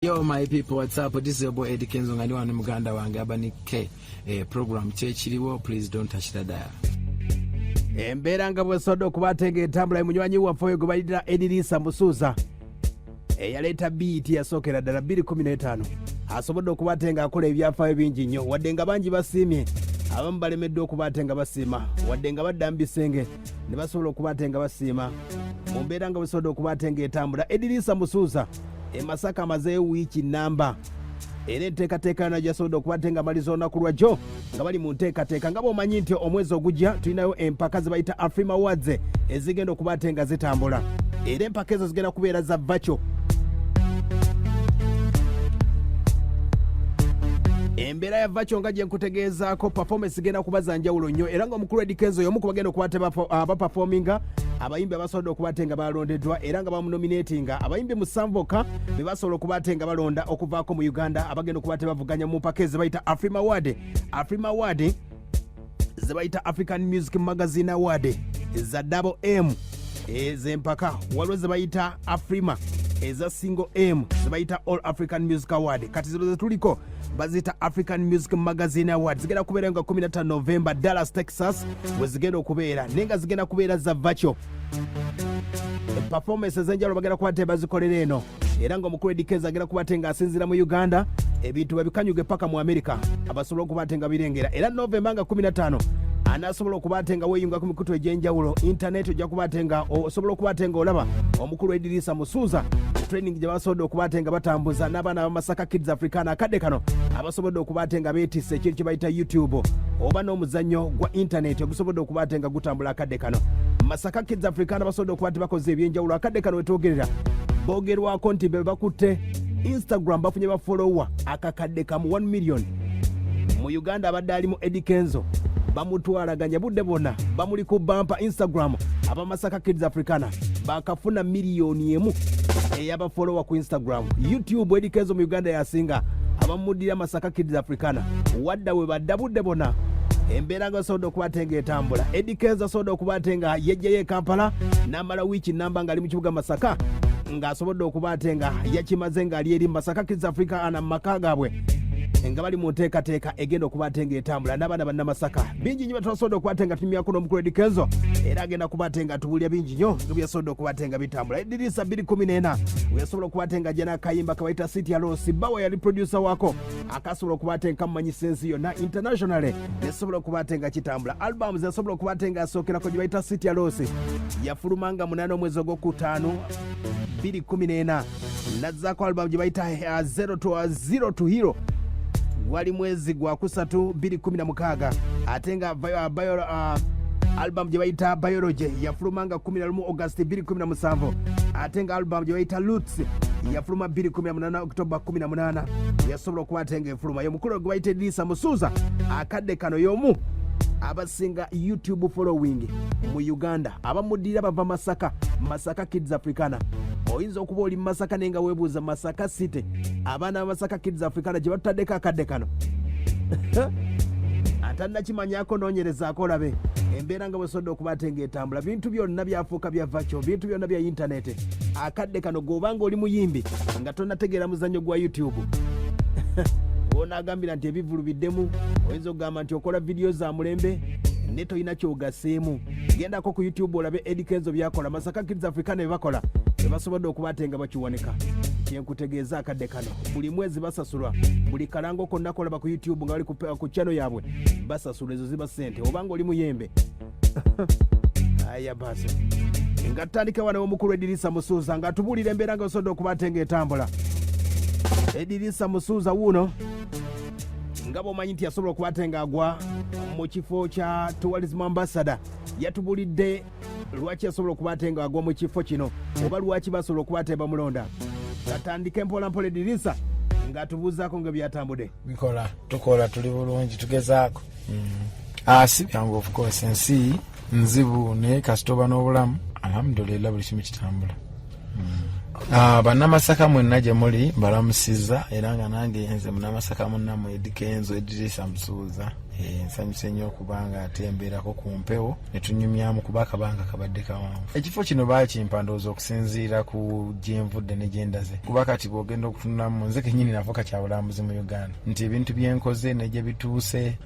Yo my people, what's up? This is your boy Eddie Kenzo ngani wanu muganda wange abanike program chechiriwo. Please don't touch the dial. Embera nga bwesodo kubatenge etambula munywanyi waffe gubalira Edirisa Musuza yaleta beat yasokera ddala 215 asobodde okubatenga akola ebyafaayo bingi nnyo wadde nga bangi basiimye abamu balemedde okubatenga basiima wadde nga badda mu bisenge ne basobola okubatenga basiima mu mbeera nga bwesodo okubatenga etambula Edirisa Musuza Masaka amazeeyo wiiki namba era enteekateeka na gyasobodde okubatenga maliza olunaku lwajjo nga bali mu nteekateeka nga bw'omanyi nti omwezi ogujja tulinayo empaka ze bayita Afrima Awards ezigenda okubatenga zitambula era empaka ezo zigenda kubeera za virtual. Embeera ya virtual nga gye nkutegeezaako performance igenda kubaza njawulo nnyo era ng'omukulu Eddie Kenzo y'omu ku bagenda okubateba abaperforminga abayimbi abasobodde okubatenga balondeddwa era nga bamunominatinga abayimbi musanvoka be basobola okubatenga balonda okuvaako mu Uganda abagenda okubateba bavuganya mu mpaka ze bayita Afrima Award ze bayita African Music Magazine Award za double M ez'empaka waliwo ze bayita Afrima eza single M ze bayita All African Music Award kati zino zetuliko bazita African Music Magazine Awards zigenda kubeera nga 15 November Dallas, Texas we zigenda okubeera nenga zigenda kubeera za virtual performance zenjalo bagenda kubateba zikolera eno era nga omukulu Eddie Kenzo agenda kubatenga asinzira mu Uganda ebintu babikanyuge paka mu America abasobola okubatenga birengera era November nga 15 anasobola okubatenga weyunga ku mikutu egy'enjawulo internet ojja kubatenga osobola okubatenga olaba omukulu Edirisa Musuza training gye basobodde okubatenga batambuza n'abaana ba Masaka Kids Africana akadde kano abasobodde okubatenga beetisse ekintu kye bayita YouTube oba n'omuzannyo gwa internet ogusobodde okubatenga gutambula akadde kano Masaka Kids Africana basobodde okubate bakoze ebyenjawulo akadde kano wetwogerera boogerwako nti be bakutte Instagram bafunye bafollower akakadde kamu 1 million mu Uganda abadde alimu Eddie Kenzo bamutwalaganya budde bonna bamuli ku bampa Instagram aba Masaka Kids Africana bakafuna miliyoni emu ey'abafollower ku Instagram. YouTube Eddie Kenzo mu Uganda yasinga abamudira Masaka Kids Africana wadda we badda budde bonna embeera nga basobodde okubatenga etambula Eddie Kenzo asobodde okubatenga yejjayo e Kampala n'amala wiiki namba ng'ali mu kibuga Masaka ng'asobodde okubatenga yakimaze ng'ali eri Masaka Kids Africana mu maka gaabwe nga bali mu nteekateeka egenda okubatenga etambula n'abaana bannamasaka bingi nnyo batasobodde okubatenga tumyako n'omukulu Eddie Kenzo era agenda kubatenga tubulya bingi nnyo byasobodde okubatenga bitambula Edirisa 214 weyasobola okubatenga jana kayimba kabayita City Alosi bawa yali producer wako akasobola okubatenga mumanyi sensi yonna internationally yasobola okubatenga kitambula albums yasobola okubatenga asookerako gye bayita City Alosi yafulumanga 8 omwezi ogwokutaano 214 nazzaako album gye bayita Zero to Hero wali mwezi gwa kusatu 216 ate nga album gye bayita Biology yafulumanga 11 August 217 ate nga album gye bayita Roots yafuluma 218 October 18 yasobola okubatenga efuluma y'omukulu gwe bayita Edirisa Musuza akadde kano y'omu abasinga YouTube following mu Uganda abamudira bava Masaka Kids Africana oyinza okuba oli Masaka nenga weebuuza Masaka City abaana ba Masaka Kids Africana gye batutaddeko akadde kano atannakimanyako noonyerezaako olabe embeera nga bwesodde okubatenga etambula bintu byonna byafuuka bya virtual bintu byonna bya internet akadde kano g'obanga oli muyimbi nga tonnategeera muzannyo gwa YouTube onaagambira nti ebivulu biddemu oyinza okugamba nti okola vidiyo za mulembe ne toyina kyogaseemu gendako ku YouTube olabe Eddie Kenzo byakola Masaka Kids Africana bye bakola basobodde okubatenga bakiwanika kyenkutegeeza akadde kano buli mwezi basasulwa buli kalango konna kolaba ku YouTube nga bali ku channel yaabwe basasula ezo ziba ssente obanga oli muyembe aya basi nga tutandika wana omukulu Edirisa Musuza nga tubulira embeera nga basobodde okubatenga etambula Edirisa Musuza wuno nga bw'omanyi nti yasobola okubatenga agwa mu kifo kya tourism ambassador yatubulidde lwaki yasobola okubatenga agwa mu kifo kino oba lwaki basobola okubatemba mulonda gatandika mpola mpola Edirisa ng'atubuuzaako nga byatambudde tukola tuli bulungi tugezaako si byangu of course ensi nzibu naye kasitoba n'obulamu alhamdulillah buli kimu kitambula bannamasaka mwenna gye muli mbalamusizza era nga nange nze munnamasaka munnammwe Eddie Kenzo Edirisa Musuza nsanyuse nnyo okubanga atembeerako ku mpewo ne tunyumyamu kuba akabanga kabadde kawanvu. Ekifo kino baakimpa ndowooza okusinziira ku gye nvudde ne gye ndaze, kuba kati bw'ogenda okutununamu nze kennyini navuka kyabulambuzi mu Uganda nti ebintu bye nkoze ne gye bituuse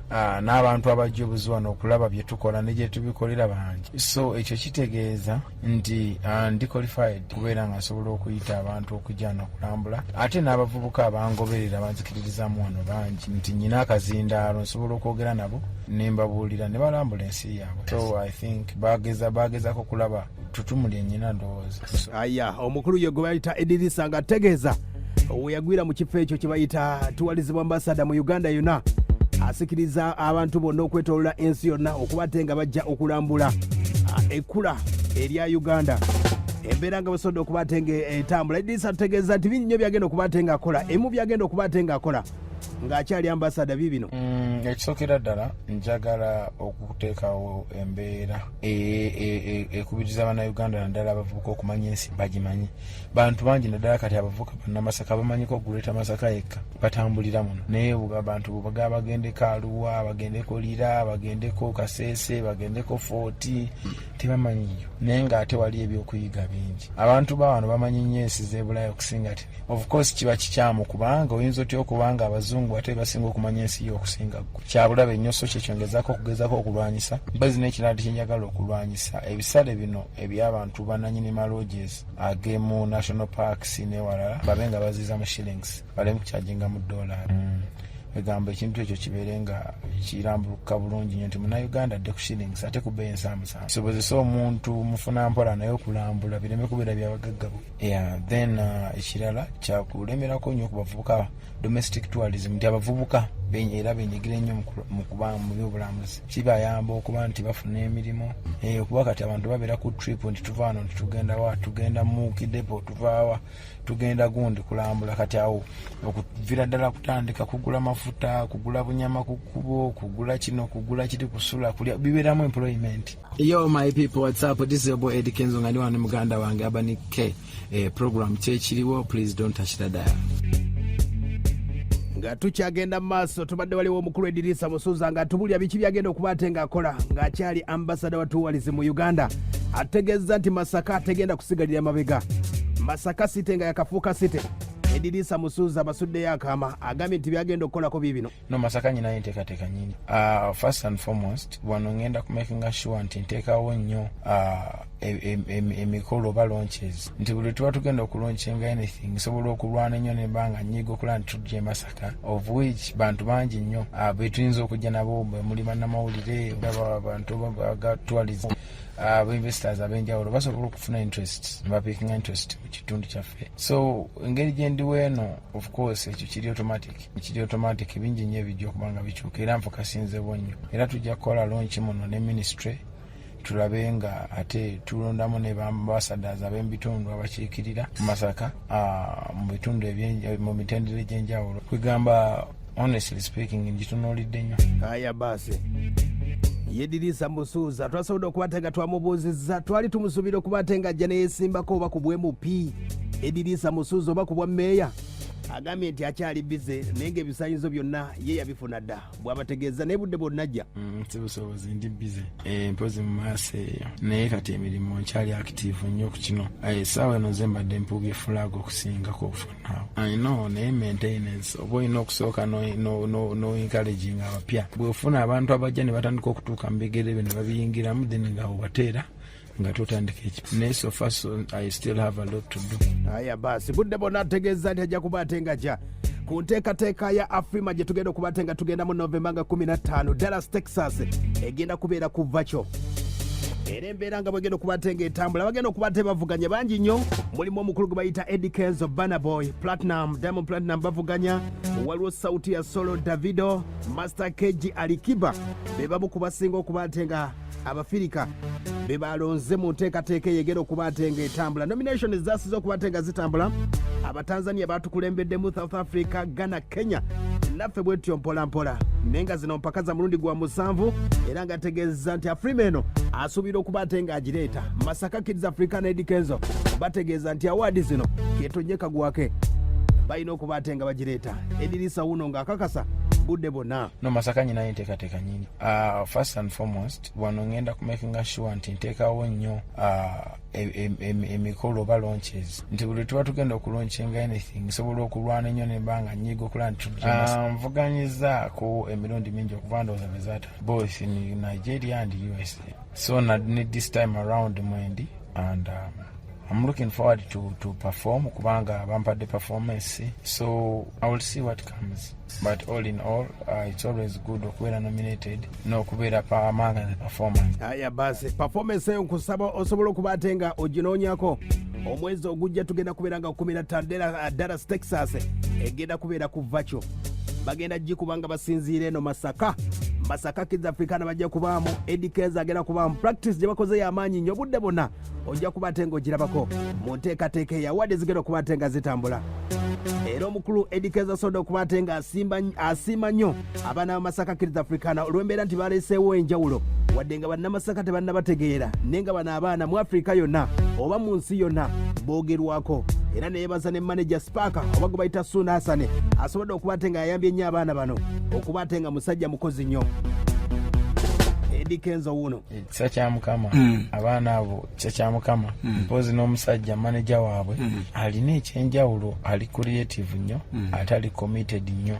n'abantu abajja obuzi wano okulaba bye tukola ne gye tubikolera bangi. So ekyo kitegeeza nti ndi qualified kubeera nga nsobola okuyita abantu okujja n'okulambula, ate n'abavubuka abangoberera banzikiririzaamu wano bangi nti nyina akazindaalo nsobola okwogera nabo ne mbabuulira ne balambula ensi yaabwe. So I think baagezako kulaba tutumulye nnyina ndowooza. Aya omukulu ye gwe bayita Edirisa nga ategeeza we yagwira mu kifo ekyo kye bayita tuwalizibwa ambasada mu Uganda yonna, asikiriza abantu bonna okwetoolola ensi yonna okuba ate nga bajja okulambula ekkula erya Uganda, embeera nga basobodde okuba ate nga etambula. Edirisa ategeeza nti bingi nnyo byagenda okuba ate nga akola, emu byagenda okuba ate nga akola ng'akyali ambasada bibino. Ekisookera ddala njagala okuteekawo embeera ekubiriza Bannayuganda naddala abavubuka okumanya ensi bagimanyi. Bantu bangi naddala kati abavubuka bannamasaka bamanyiko Greater Masaka yekka batambulira muno, naye abantu bagaba bagendeko Arua, bagendeko Lira, bagendeko Kasese, bagendeko Fort, tebamanyiyo, naye ng'ate wali ebyokuyiga bingi. Abantu bawano bamanyi nnyo ensi z'e okusinga ati. Of course kiba kikyamu kubanga oyinza otya okubanga abazungu ate basinga okumanya ensi yo okusinga ggwe. Kyabulabe nnyo, so kyekyongezako okugezako okulwanyisa mbazi n'ekirala kyenjagala okulwanyisa ebisale bino eby'abantu bannanyini malodges ag'emu national parks n'ewalala babe nga baziza mu shillings baleme kukyajinga mu dollars. Egamba ekintu ekyo kibeere nga kirambuluka bulungi nnyo nti Munnayuganda adde ku shillings ate ku bbeeyi ensaamusaamu, sobozesa omuntu mufuna mpola naye okulambula bireme kubeera byabagaggabo. Then ekirala kyakulemerako nnyo ku bavubuka domestic tourism nti abavubuka era benyigire nnyo mu kuba mu byobulamuzi, kibayamba okuba nti bafuna emirimu. Okuba kati abantu babeera ku trip nti tuva wano nti tugenda wa, tugenda mu Kidepo, tuvaawa tugenda gundi kulambula. Kati awo okuvira ddala kutandika kugula mafuta, kugula bunyama ku kkubo, kugula kino, kugula kiri, kusula, kulya, bibeeramu employment. Yo my people, what's up? This is your boy Eddie Kenzo nga ndi wano muganda wange Abani K. Program kyekiriwo, please don't touch the dial. Nga tukyagenda mu maaso tubadde waliwo omukulu Edirisa Musuuza nga tubulya biki byagenda okuba ate ng'akola ng'akyali ambasada wa tourism mu Uganda. Ategeeza nti Masaka ategenda kusigalira mabega. Masaka site nga yakafuuka site. Edirisa Musuuza basuddeyo akaama agambye nti byagenda okukolako bibino. No, Masaka nyina enteekateeka nnyingi. First and foremost wano ngenda kumakinga sure nti nteekawo nnyo emikolo oba launches nti buli tuba tugenda okulaunchinga anything sobola okulwana nnyo nembanga nyiga okulaba nti tujja Masaka, of which bantu bangi nnyo betuyinza okujja nabo muli bannamawulire abantu bagatwaliza investors abenjawulo basobola okufuna interest bapikinga interest mu kitundu kyaffe. So engeri gye ndiwo eno of course ekyo kiri automatic bingi nnyo ebijja okubanga bikyuka era nfokasinzebwo nnyo era tujja kukola launch muno ne ministry tulabe nga ate tulondamu ne bambassadors ab'ebitundu abakiikirira mu Masaka mu bitundu mu mitendera egy'enjawulo. Kwegamba honestly speaking ngitunuulidde nnyo. Aya basi Edirisa Musuuza twasobodde okuba ate nga twamubuuzizza, twali tumusuubira okuba ate nga ajja neyesimbako oba ku bw'MP Edirisa Musuuza oba ku bwa mmeeya. Agambye nti akyali bize naye ng'ebisaanyizo byonna ye yabifuna dda bw'abategeeza naye budde bwonna ajja. Sibusobozi ndi bize mpozi mu maaso eyo naye kati emirimu nkyali active nnyo ku kino. Essaawa eno nze mbadde mpuubye flag okusingako okufunaawo. I know naye maintenance oba olina okusooka no encouraging abapya. Bw'ofuna abantu abajja ne batandika okutuuka mu bigere bye ne babiyingiramu then nga obateera nga tutandika ekyo. Naye so far so I still have a lot to do. Aya basi budde bonna ategeeza nti ajja kuba ate nga ajja ku nteekateeka ya Afrima gye tugenda okuba ate nga tugenda mu November nga 15 Dallas Texas egenda kubeera ku Vacho. Era embeera nga bwegenda okuba ate nga etambula bagenda okuba ate bavuganya bangi nnyo. Mulimu omukulu gwe bayita Eddie Kenzo, Burna Boy, Platinum, Diamond Platinum bavuganya, waliwo Sauti ya Solo, Davido, Master KG, Alikiba be bamu ku basinga okuba ate nga abafirika be balonze mu nteekateeka eyegenda okuba ate nga etambula. Nomination zaasize okuba ate nga zitambula. Abatanzania batukulembeddemu South Africa, Ghana, Kenya naffe bwetyo mpola mpola naye nga zino mpaka za mulundi gwa 7 era nga ategeeza nti Afrima eno asuubira okuba ate nga agireeta. Masaka Kids Africa ne Eddie Kenzo bategeeza nti awaadi zino ketonye kagwake balina okuba ate nga bagireeta. Edirisa wuno ng'akakasa budde bonna. No, Masaka nyina nteekateeka nyingi. First and foremost wano ngenda kumakinga sure nti nteekawo nnyo emikolo oba launches nti buli tuba tugenda okulaunchinga anything nsobola okulwana ennyo nembanga nyiga okulaba nti nvuganyizaako emirundi mingi okuva ndowooza bezaata both in Nigeria and USA. So need this time around mwendi and I'm looking forward to perform kubanga bampadde performance, so I will see what comes, but all in all it's always good okubeera nominated n'okubeera amanga the performance. Aya basi performance eyo nkusaba osobola okuba ate nga oginoonyako omwezi ogujja tugenda kubeera nga 15 Dallas Texas egenda kubeera ku vacho bagenda gikubanga basinziire eno Masaka Kids Africana bajja kubaamu Eddie Kenzo agenda kubaamu practice gye bakoze y'amaanyi nnyo budde bonna ojja kuba ate ng'ogirabako mu nteekateeka eyawadde zigenda okuba ate nga zitambula. Era omukulu Eddie Kenzo asobodde okuba ate nga asiima nnyo abaana ba Masaka Kids Africana olw'embeera nti baleeseewo enjawulo wadde nga bannamasaka tebannabategeera naye nga bano abaana mu Afrika yonna oba mu nsi yonna boogerwako. Era neyebaza ne manager Sparker oba gwe bayita Suna Hasane asobodde okuba ate nga yayambye nnyo abaana bano okuba ate nga musajja mukozi nnyo. Eddie Kenzo wuno kisa kya mukama abaana abo kisa kya mukama mpozi n'omusajja manager waabwe alina ekyenjawulo, ali creative nnyo ate ali committed nnyo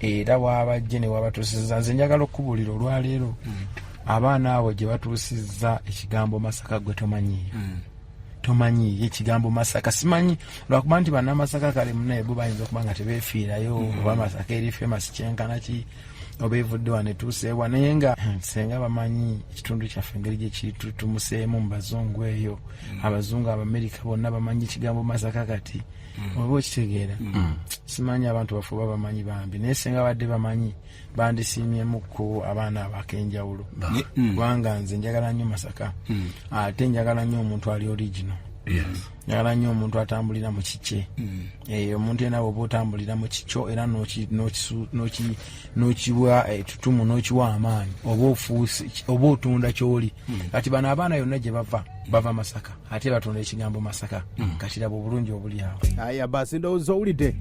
era waabajje ne wabatuusizza. Nze njagala okubuulira olwaleero abaana abo gye batuusizza ekigambo Masaka gwe tomanyi ekigambo Masaka simanyi lwakuba nti bannamasaka kale munaye bo bayinza okuba nga tebeefiirayo oba Masaka eri famous kyenkana ki oba evudde wano etuuseewa naye nga senga bamanyi ekitundu kyaffe engeri gye kiri tumuseemu mu bazungu eyo abazungu Abamerika bonna bamanyi ekigambo Masaka kati oba okitegeera simanyi abantu bafuba bamanyi bambi naye senga badde bamanyi bandisiimyemuko abaana abakenjawulo kubanga nze njagala nnyo Masaka ate njagala nnyo omuntu ali original. Njagala nnyo omuntu atambulira mu kikye omuntu yenna bw'oba otambulira mu kikyo era n'okiwa ettutumu n'okiwa amaanyi oba otunda ky'oli kati bano abaana yonna gye bava Masaka ate batunda ekigambo Masaka kati laba obulungi obuli awo. Aya basi ndowooza owulidde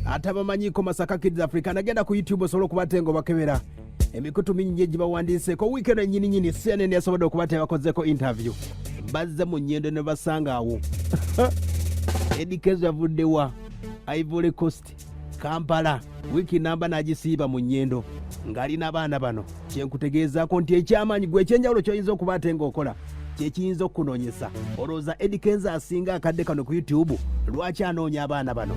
ate abamanyiiko Masaka Kids Africa nagenda ku YouTube osobola okuba ate ng'obakebera emikutu mingi gye bawandiiseeko wiikendi ennyininyini CNN yasobodde okuba ate bakozeeko interview bazze mu nnyendo ne basanga awo Eddie Kenzo yavuddewa Ivory Coast Kampala wiiki namba n'agisiiba mu nnyendo ng'alina abaana bano kyenkutegeezaako nti ekyamaanyi gwe ekyenjawulo ky'oyinza okuba ate ng'okola kyekiyinza okunoonyesa olowooza Eddie Kenzo asinga akadde kano ku YouTube lwaki anoonya abaana bano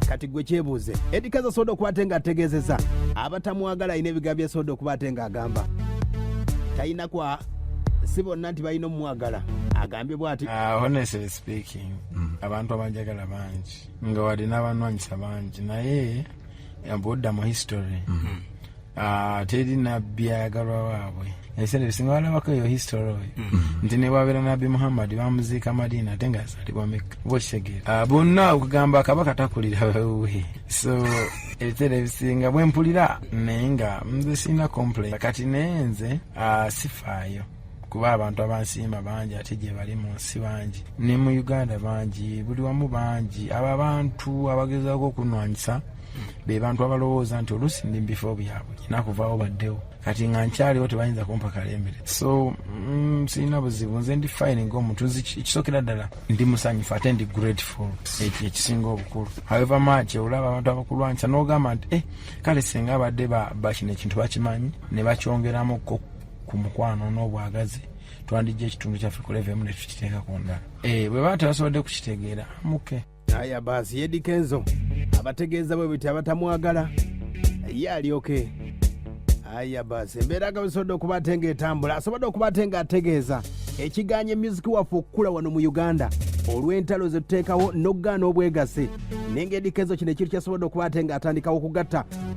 kati gwe kyebuuze. Eddie Kenzo asobodde okuba ate ng'ategeezeza abatamwagala alina ebigambo byasobodde okuba ate ng'agamba talina kwa si bonna nti balina omwagala agambye bw'ati. Honestly speaking abantu abanjagala bangi nga wadde n'abanwanyisa bangi naye mbudda mu history teri nabbi ayagalwa waabwe ebiseera ebisinga balabako eyo history oyo nti ne bwabeera nabbi Muhammad bamuziika Madina ate ng'azaalibwa Mekka oba okitegeera bonna okugamba kabaka takulira wewe so ebiseera ebisinga bwe mpulira naye nga nze sirina complain kati naye nze sifaayo kuba abantu abansiima bangi ate gye bali mu nsi bangi ne mu Uganda bangi buli wamu bangi abo abantu abagezaako okunwanyisa be bantu abalowooza nti oluusi ndi mbifo byabwe nakuvaawo baddewo kati nga nkyaliwo tebayinza kumpa kalembere so sirina buzibu nze ndi fine ng'omuntu ekisookera ddala ndi musanyufu ate ndi grateful ekyo ekisinga obukulu however much olaba abantu abakulwanyisa n'ogamba nti kale singa abadde bakino ekintu bakimanyi ne bakyongeramuko ku mukwano n'obwagazi twandijja ekitundu kyaffe ku level emu ne tukiteeka ku ndala bwe baba tebasobodde kukitegeera muke. Aya basi Eddie Kenzo abategeeza bwe biti abatamwagala ye alyoke. Aya basi embeera nga bisobodde okuba ate ng'etambula asobodde okuba ate ng'ategeeza ekiganye music waffe okukula wano mu Uganda olw'entalo ze tuteekawo n'okugaana obwegase naye nga Eddie Kenzo kino ekintu kyasobodde okuba ate ng'atandikawo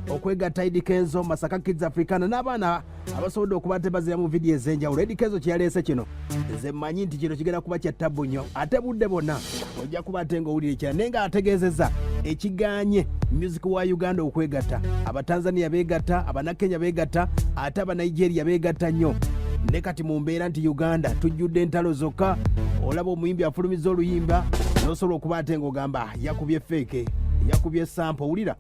okwegatta Eddie Kenzo Masaka Kids Africana n'abaana abasobodde okuba ate bazira mu vidiyo ez'enjawulo. Eddie Kenzo kyeyaleese kino nze mmanyi nti kino kigenda kuba kya ttabbu nnyo ate budde bonna ojja kuba ate ng'owulira ekirala naye ng'ategeezezza ekiganye music wa Uganda okwegatta Abatanzania beegatta Abanakenya beegatta ate Abanigeria beegatta nnyo ne kati mu mbeera nti Uganda tujjudde entalo zokka olaba omuyimbi afulumiza oluyimba n'osobola okuba ate ng'ogamba yakubye feeke yakubye sample ulira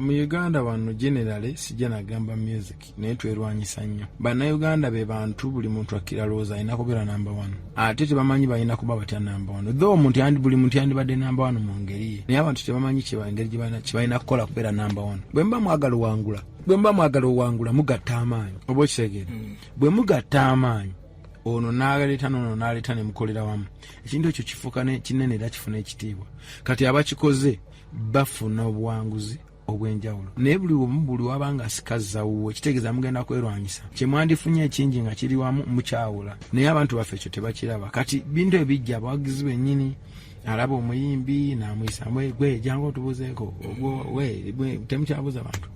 mu Uganda wano generally sijja nagamba music naye twerwanyisa nnyo bannayuganda be bantu buli muntu akira looza alina kubeera number 1 ate tebamanyi balina kuba batya number 1 though buli muntu yandibadde number 1 mu ngeri ye naye abantu tebamanyi engeri gyebalina kukola kubeera number 1 bwe mba mwagala owangula mugatta amaanyi oba okitegeera bwe mugatta amaanyi ono n'aleeta n'ono n'aleeta ne mukolera wamu ekintu ekyo kifuuka kinene era kifuna ekitiibwa kati abakikoze bafuna obuwanguzi obw'enjawulo naye buli wabanga asikazawuwo kitegeeza mugenda kwerwanyisa kyemwandifunye ekingi nga kiri wamu mukyawula naye abantu baffe ekyo tebakiraba kati bintu ebijja abawagizi bennyini alaba omuyimbi n'amuyisa gwe jangu otubuzeeko temukyabuza bantu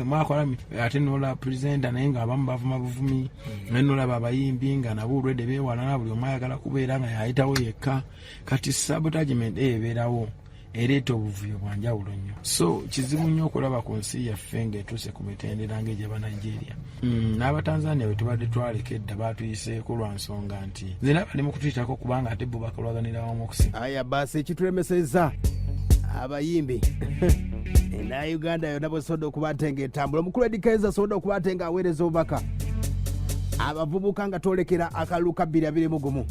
mwakola ate nola purezenta naye ng'abamu bavuma buvumi naye nolaba abayimbi nga nabo olwedde beewalana buli omu ayagala kubeera nga yayitawo yekka kati sabotagement ebeerawo ereeta obuvuyo bwa njawulo nnyo so kizibu nnyo okulaba ku nsi yaffe ng'etuuse ku mitendera ng'egy'aba Nigeria n'abatanzania bwe tubadde twaleka edda baatuyiseeko lwa nsonga nti nze nabali mu kutuyitako kubanga ate bo bakolwaganira wamu okusinga aya basi ekitulemeseza abayimbi ena Uganda yonna bwesobodde okuba ate ng'etambula omukulu edikeza asobodde okuba ate ng'aweereza obubaka abavubuka nga twolekera akalulu ka 2021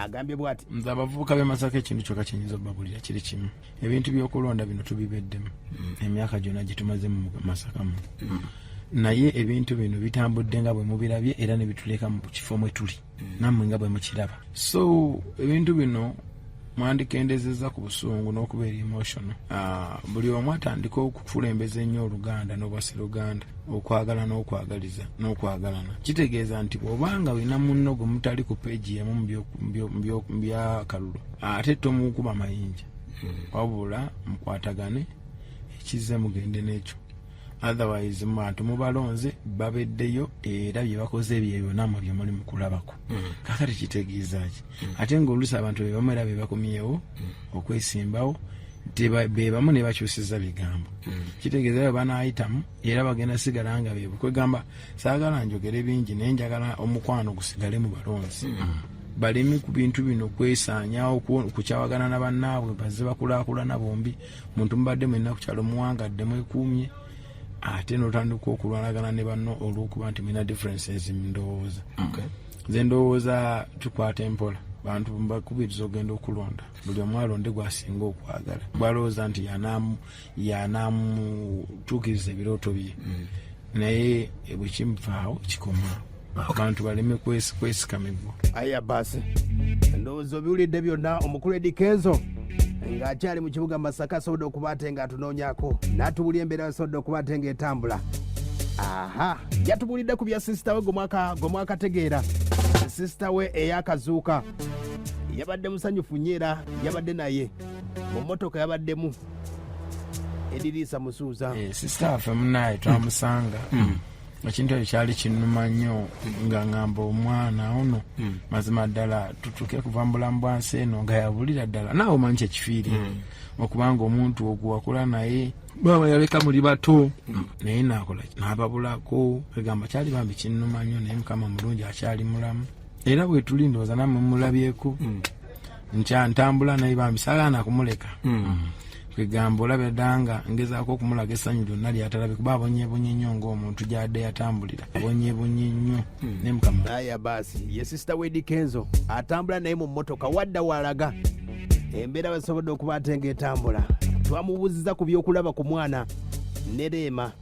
agambye bwati nze abavubuka b'e Masaka ekintu kyokka kyenyinza obbabulira kiri kimu ebintu by'okulonda bino tubibeddemu emyaka gyonna gye tumaze mu Masaka mu naye ebintu bino bitambudde nga bwe mubirabye era ne bituleka mu kifo mwe tuli nammwe nga bwe mukiraba so ebintu bino mwandikendezeza ku busungu n'okubeera emotional buli omu atandika okukulembeza ennyo Oluganda n'obwasi Luganda okwagala n'okwagaliza n'okwagalana kitegeeza nti bw'obanga olina munno gwe mutali ku peegi yemu mu byakalulu ate tomukuba mayinja wabula mukwatagane ekizze mugende n'ekyo otherwise abantu mubalonze babeddeyo era bye bakoze ebyo byonna bye muli mu kulabako kakati kitegeeza ki ate ng'oluusi abantu be bamu era be bakomyewo okwesimbawo be bamu ne bakyusiza bigambo kitegeeza bwe banaayitamu era bagenda sigala nga bye kwegamba saagala njogere bingi naye njagala omukwano gusigale mu balonzi balemi ku bintu bino kwesaanyawo kukyawagana na bannaabwe bazze bakulaakulana bombi muntu mubadde mwenna ku kyalo muwangadde mwekuumye ate n'otandika okulwanagana ne banno olw'okuba nti mulina differences mu ndowooza nze ndowooza tukwata empola bantu mbakubiriza ogenda okulonda buli omu alonde gwasinga okwagala gwalowooza nti yanaamutuukiriza ebirooto bye naye bwe kimuvaawo kikoma abantu baleme kwesikamibwa aya basi ndowooza obiwulidde byonna omukulu Edikenzo ng'akyali mu kibuga Masaka asobodde okuba ate ng'atunoonyako n'atubulya embeera asobodde okuba ate ng'etambula yatubulidde ku bya sisita we gwe mwakategeera sisita we ey'akazuuka yabadde musanyufu nnyo era yabadde naye mu mmotoka yabaddemu Ediriisa Musuuza sisita waffe munaaye twamusanga ekintu ekyo kyali kinnuma nnyo nga ngamba omwana ono mazima ddala tutuuke kuva mu bulamu bwa nsi eno nga yabulira ddala naawe omanyi kyekifiiri okubanga omuntu ogwakula naye baba yaleka muli bato naye nakola n'ababulako egamba kyali bambi kinnuma nnyo naye Mukama mulungi akyali mulamu era bwe tuli ndowooza nammwe mulabyeko ntambula naye bambi saagaana kumuleka kwegamba olaba eddanga ngezaako okumulaga essanyu lyonna lyatalabye kuba abonyeebonye nnyo ng'omuntu gy'adde yatambulira abonyeebonye nnyo ne Mukama aya basi ye sisita we Edikenzo atambula naye mu mmotoka wadda walaga embeera basobodde okuba ate ng'etambula twamubuuziza ku by'okulaba ku mwana ne Leema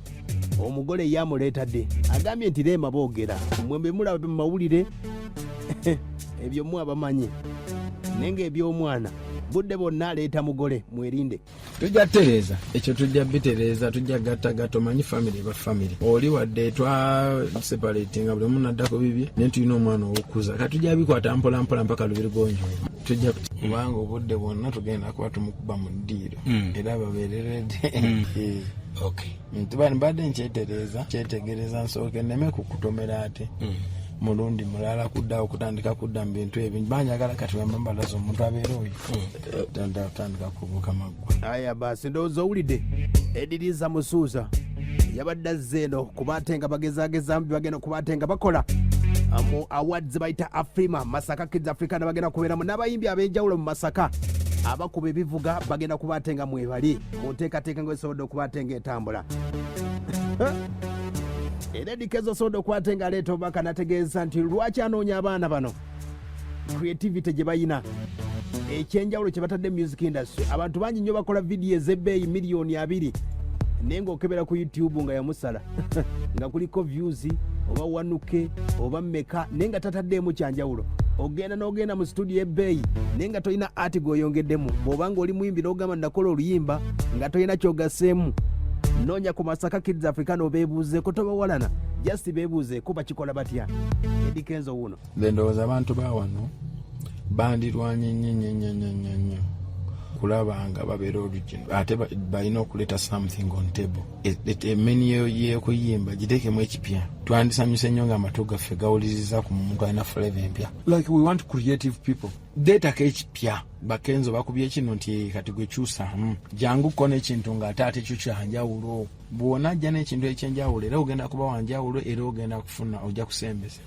omugole yamuleeta dde agambye nti Leema boogera mmwe mbe mulaba mu mawulire ebyo mmwe abamanyi naye ng'eby'omwana budde bonna aleeta mugole mwerinde tujja tereeza ekyo tujja bitereeza tujja gattagatta omanyi famire eba famire oli wadde twaseparatinga buli omu naddako bibye naye tulina omwana ow'okuza kati tujja bikwata mpolampola mpaka lubiri gonjoye tujja kubanga obudde bwonna tugenda kuba tumukuba mu ddiiro era babeereredde mbadde nkyetereeza kyetegereza nsooke nneme kukutomera ate mulundi mulala kudda okutandika kudda mu bintu ebingi banjagala kati wembambalaza omuntu abeera oyo tandika kubuuka maggwa aya basi ndowooza owulidde Ediriisa Musuuza yabadde azze eno kuba ate nga bagezaagezamu bagenda kuba ate nga bakola mu awards bayita Afrima Masaka Kids Africa bagenda kubeeramu n'abayimbi ab'enjawulo mu Masaka abakuba ebivuga bagenda kuba ate nga mwebali mu nteekateeka ng'esobodde okuba ate ng'etambula. Era Edikezo osobodde okuba ate ng'aleeta obubaka nategeeza nti lwaki anoonya abaana bano creativity gye bayina ekyenjawulo kye batadde music industry. Abantu bangi nnyo bakola vidiyo ez'ebbeeyi miliyoni 2 naye ng'okebera ku YouTube nga yamusala nga kuliko views oba wanuke oba mmeka naye nga tataddeemu kyanjawulo. Ogenda n'ogenda mu studio ebbeeyi naye nga tolina ati gw'oyongeddemu. Bw'oba ng'oli muyimbi n'ogamba nakola oluyimba nga tolina kyogasseemu, noonya ku Masaka Kids Africana obeebuuzeeko, tobawalana, just beebuuzeeko bakikola batya. Edikezo wuno ndowooza abantu bawano bandirwanye nnyo kulaba nga babeera original ate balina okuleeta something on table. Emeni y'okuyimba giteekemu ekipya. Twandisanyuse nnyo ng'amatu gaffe gawuliriza ku muntu alina flavor empya. Like we want creative people. Deetako ekipya. Bakenzo bakubye kino nti kati gwe kyusa jangu kona ekintu ng'ate ate kyo kyanjawulo. Bw'onajja n'ekintu ekyenjawulo era ogenda kuba wanjawulo era ogenda kufuna ojja kusembeza.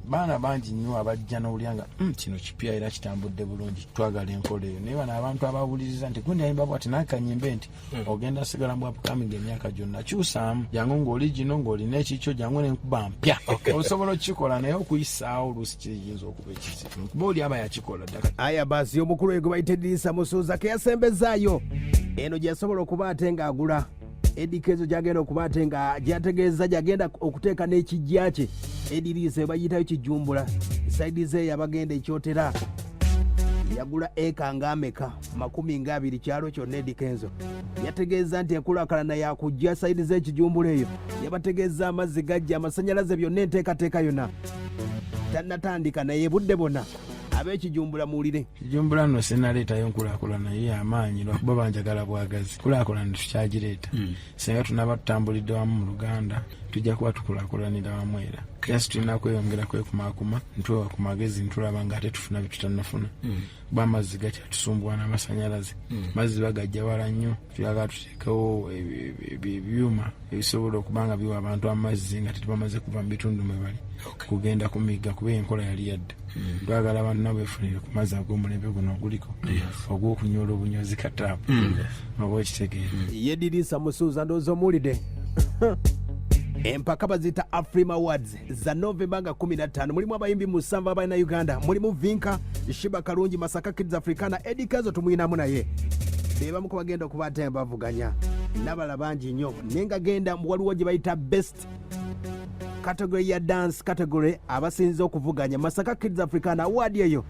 Baana bangi nnyo abajja n'olyanga kino kipya era kitambudde bulungi, twagala enkola eyo. Naye bano abantu abawuliriza nti gundi ayimba bw'ati nakanyimbe nti ogenda sigala mu upcoming emyaka gyonna. Kyusaamu jangu ng'oli gino ng'olina ekikyo jangu n'enkuba mpya. Osobola okukikola naye okuyisaawo oluusi kiyinza okuba ekizibu. Kuba oli aba yakikola ddaka. Aya basi omukulu we gwe bayita Edrisa Musuuza ke yasembezaayo eno gye yasobola okuba ate ng'agula. Edikezo gyagenda okuba ate nga gyategeeza gyagenda okuteeka n'ekijja kye. Edrisa bayitayo kijumbula saidi ze yabagenda ekyotera yagula eka ng'ameka 20 kyalo kyonna. Edikezo yategeeza nti enkulaakulana yakujja saidi z'ekijumbula eyo. Yabategeeza amazzi gajja, amasanyalaze byonna enteekateeka yonna tannatandika naye budde bonna ab'ekijumbula muwulire. Kijumbula nno sinaleetayo nkulaakulana ye amaanyi lwakuba banjagala bwagazi. Kulaakulana tukyagireeta. Singa tunaba tutambulidde wamu mu Luganda tujja kuba tukulaakulanira wamu era. Kasi tulina kweyongera kwekumaakuma ntwewa ku magezi ntulaba ng'ate tufuna bye tutannafuna. Kuba amazzi gakyatusumbwa n'amasanyalaze. Mazzi bagajja wala nnyo. Tuyagala tuteekewo ebyuma ebisobola okuba nga biwa abantu amazzi nga tetubamaze kuva mu bitundu mwe bali kugenda ku migga kuba enkola yali yadda. Twagala abantu nabo beefunire ku mazzi ag'omulembe guno oguliko ogw'okunyola obunyozi kataapu oba ekitegeera. Ye Edrisa Musuuza ndowooza omuwulidde. Empaka bazita Afrima Awards za Novemba 15 mulimu abayimbi 7 abalina Uganda. Mulimu Vinka, Shiba Kalungi, Masaka Kids Africana, Edikezo tumuyinamu naye. Bebamu ku bagenda okuba ate bavuganya n'abala bangi nnyo. Naye nga genda waliwo gye bayita best category ya dance category abasinze okuvuganya. Masaka Kids Africana award eyo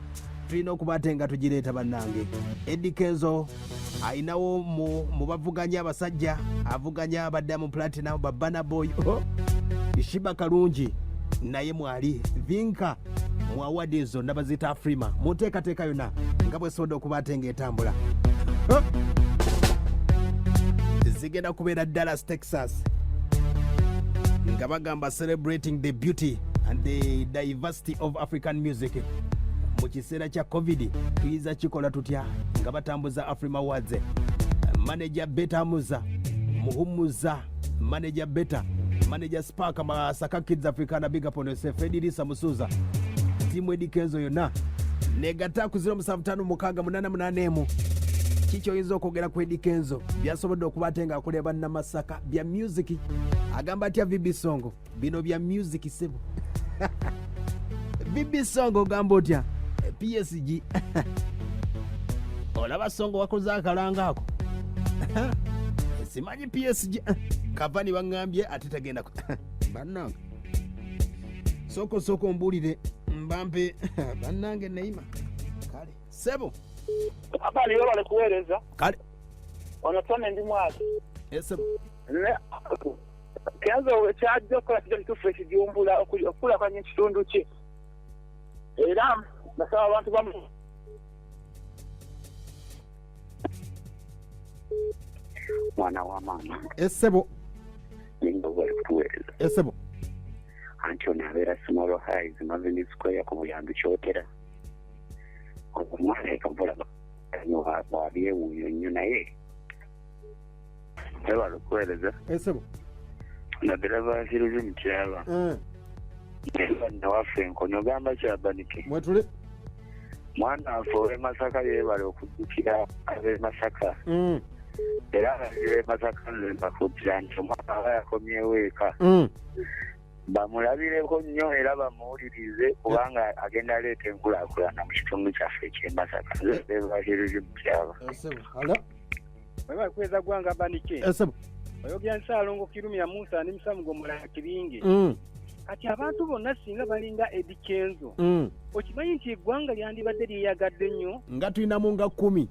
tulina okuba ate nga tugireeta bannange. Edikezo ayinawo mu bavuganya abasajja avuganya abaddamu Platinum Babana Boy Shiba Kalungi naye mwali Vinka mu award ezo nabazita Afrima mu nteekateeka yonna nga bwesobodde okuba ate ng'etambula. Zigenda kubeera Dallas, Texas nga bagamba celebrating the beauty and the diversity of African music. Mu kiseera kya COVID tuyiza kikola tutya nga batambuza Afrima Awards. Manager Beta Muza Muhumuza, Manager Beta, Manager Spark, Masaka Kids Africana, big up on yourself. Edrisa Musuuza timu Edikezo yonna negata ku 075688 kicho oyinza okwogera ku Edikezo byasobodde okuba ate nga akolera banna Masaka bya music. Agamba atya VB Songo bino bya music sebo. VB Songo gamba otya PSG olaba Songo wakoze akalanga ako. Simanyi PSG Cavani bangambye ate tagenda bannange soko mbulire mbampe bannange Neymar kale sebo abali bale kuwereza kale onatone ndi mwasi sebo ne kenzo kyajjo ko kitu fresh jumbula okula kwa kitundu ki era nasaba abantu bamu mwana wa mama sebo ningo bali kuwereza sebo Antony Avera Small Highs Mavini Square ku Buyambi kyotera omwana ekavula baabye uyo naye ewa lukuwereza sebo na dereva hiruzi mkyala na waffe nkonyo gamba kyabanike mwetule mwana waffe ow'e Masaka yeebala okujjukira ab'e Masaka. Era ab'e Masaka nze mbakuutira nti omwana aba yakomyewo eka. Bamulabireko nnyo era bamuwulirize kubanga agenda aleeta enkulaakulana mu kitundu kyaffe eky'e Masaka. Nze beebakirizi mu kyaba. Webakweza gwanga banike. Oyogera Nsaalongo Kirumya Musa ne Musa Mugomola Kiringe. Kati abantu bonna singa balinga Eddie Kenzo. Okimanyi nti eggwanga lyandibadde lyeyagadde nnyo. Nga tulinamu nga 10.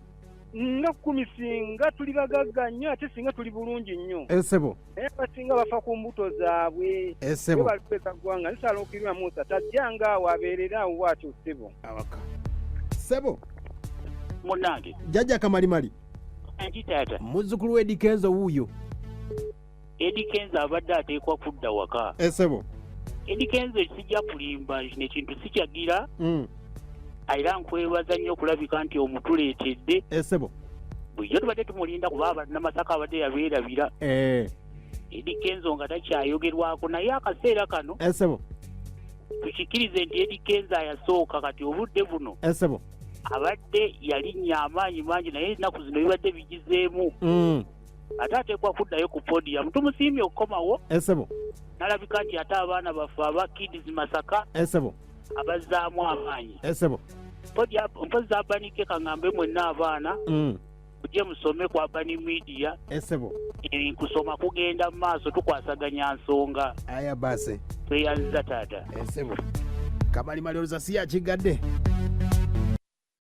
Nga 10 singa tuli bagagga nnyo ate singa tuli bulungi nnyo. Esebo. Naye basinga bafa ku mbuto zaabwe. Esebo. Webakweza gwanga Nsaalongo Kirumya Musa tajjanga awo abeerera awo bw'atyo Sebo. Awaka. Sebo. Munnange. Jjajja Kamalimali. Anti taata. Muzzukulu w'Eddie Kenzo wuuyo. Eddie Kenzo abadde ateekwa kudda waka. Esebo. Eddie Kenzo sijja kulimba ekintu sikyagira. Era nkwebaza nnyo okulabika nti omutuleetedde. Esebo. Bulijjo tubadde tumulinda kuba Namasaka abadde yabeerabira. Eddie Kenzo nga takyayogerwako naye akaseera kano. Esebo. Tukikirize nti Eddie Kenzo yasooka kati obudde buno. Esebo. Abadde yalinnya amaanyi mangi naye ennaku zino bibadde bigizeemu. Ate ateekwa kuddayo ku podium. Tumusiimye okukomawo. Esebo. Nalabika nti ate abaana baffe aba Kids Masaka. Esebo. Abazzaamu amaanyi. Esebo. Mpozi abanike kaŋŋambe mwenna abaana. Mujje musome ku Urban Media. Esebo. Kusoma kugenda mu maaso tukwasaganya nsonga. Aya base. Tweyanziza taata. Esebo. Kamalimali oluza si yakigadde.